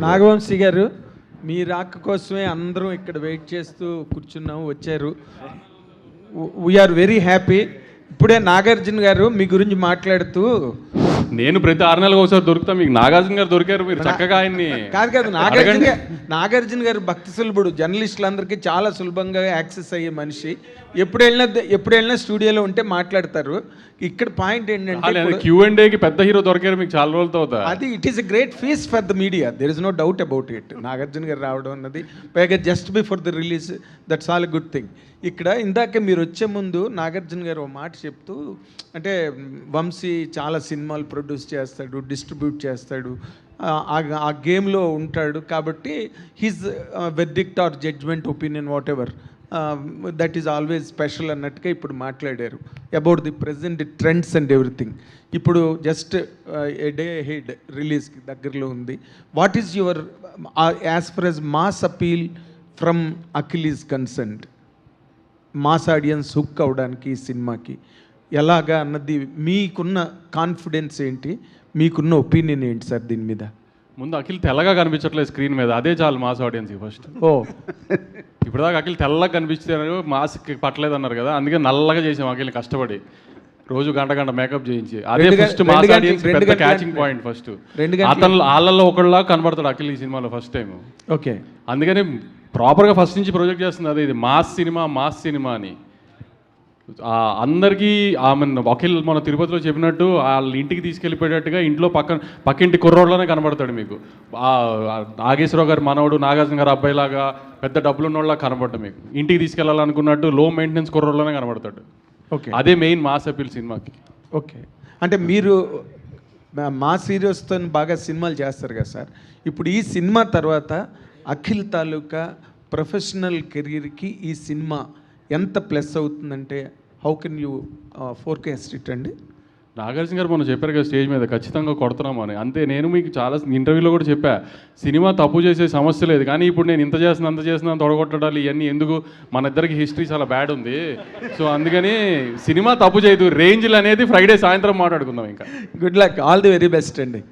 నాగవంశీ గారు, మీ రాక కోసమే అందరం ఇక్కడ వెయిట్ చేస్తూ కూర్చున్నాము, వచ్చారు. We are very happy. ఇప్పుడే నాగార్జున గారు మీ గురించి మాట్లాడుతూ, నేను ప్రతి 6 నెలలకు ఒకసారి దొరుకుతా, మీకు నాగార్జున గారు దొరికారు, మీరు చక్కగా ఆయన్ని కాదు నాగార్జున గారు భక్తి సులభుడు, జర్నలిస్టులందరికీ చాలా సులభంగా యాక్సెస్ అయ్యే మనిషి. ఎప్పుడు వెళ్ళినా స్టూడియోలో ఉంటే మాట్లాడతారు. ఇక్కడ పాయింట్ ఏంటంటే Q&Aకి పెద్ద హీరో దొరికారు మీకు చాలా రోజులతో. అది it is a great feast for the media, there is no doubt about it. Nagarjuna garu రావడం అన్నది పైగా just before the release, that's all a good thing. ఇక్కడ ఇందాక మీరు వచ్చే ముందు నాగార్జున గారు ఒక మాట చెప్తూ, అంటే వంశీ చాలా సినిమాలు ప్రొడ్యూస్ చేస్తాడు, డిస్ట్రిబ్యూట్ చేస్తాడు, ఆ గేమ్లో ఉంటాడు, కాబట్టి his verdict or judgement opinion whatever that is always special అన్నట్టుగా ఇప్పుడు మాట్లాడారు about the present trends and everything. ఇప్పుడు జస్ట్ ఏ డే హెడ్ రిలీజ్కి దగ్గరలో ఉంది. What is your as far as mass appeal from Akhil is concerned, mass audience hook అవడానికి ఈ సినిమాకి ఎలాగా అన్నది మీకున్న కాన్ఫిడెన్స్ ఏంటి, మీకున్న ఒపీనియన్ ఏంటి సార్ దీని మీద? ముందు అఖిల్ తెల్లగా కనిపించట్లేదు స్క్రీన్ మీద, అదే చాలు మాస్ ఆడియన్స్కి ఫస్ట్. ఇప్పుడు దాకా అఖిల్ తెల్లగా కనిపిస్తారు, మాస్కి పట్టలేదు అన్నారు కదా, అందుకే నల్లగా చేసాం అఖిల్ని కష్టపడి, రోజు గంట మేకప్ చేయించి. అదే ఫస్ట్ మాస్ ఆడియన్స్ పెద్ద క్యాచింగ్ పాయింట్. ఫస్ట్ అతను వాళ్ళల్లో ఒకళ్ళలా కనబడతాడు అఖిల్ ఈ సినిమాలో ఫస్ట్ టైం. ఓకే, అందుకని ప్రాపర్గా ఫస్ట్ నుంచి ప్రొజెక్ట్ చేస్తుంది అదే, ఇది మాస్ సినిమా అని అందరికీ. ఆమె అఖిల్ మన తిరుపతిలో చెప్పినట్టు వాళ్ళ ఇంటికి తీసుకెళ్ళిపోయేటట్టుగా ఇంట్లో పక్కింటి కుర్రోడ్లోనే కనబడతాడు మీకు. నాగేశ్వరరావు గారు మనవడు, నాగార్జున గారు అబ్బాయిలాగా పెద్ద డబ్బులు ఉన్నోళ్ళ కనబడ్డా మీకు. ఇంటికి తీసుకెళ్ళాలనుకున్నట్టు లో మెయింటెనెన్స్ కుర్రోడ్లోనే కనబడతాడు. ఓకే, అదే మెయిన్ మాస్ అపీల్ సినిమాకి. ఓకే, అంటే మీరు మాస్ హీరోస్తో బాగా సినిమాలు చేస్తారు కదా సార్. ఇప్పుడు ఈ సినిమా తర్వాత అఖిల్ తాలూకా ప్రొఫెషనల్ కెరీర్కి ఈ సినిమా ఎంత ప్లస్ అవుతుందంటే how can you forecast it అండి? నాగార్జున గారు మొన్న చెప్పారు కదా స్టేజ్ మీద, ఖచ్చితంగా కొడుతున్నాం అని. అంతే, నేను మీకు చాలా ఇంటర్వ్యూలో కూడా చెప్పా, సినిమా తప్పు చేసే సమస్య లేదు, కానీ ఇప్పుడు నేను ఇంత చేస్తున్నా తొడగొట్టడాలు ఇవన్నీ ఎందుకు, మన ఇద్దరికి హిస్టరీ చాలా బ్యాడ్ ఉంది. సో అందుకని సినిమా తప్పు చేయదు, రేంజ్లు అనేది ఫ్రైడే సాయంత్రం మాట్లాడుకుందాం ఇంకా. Good luck, all the very best అండి.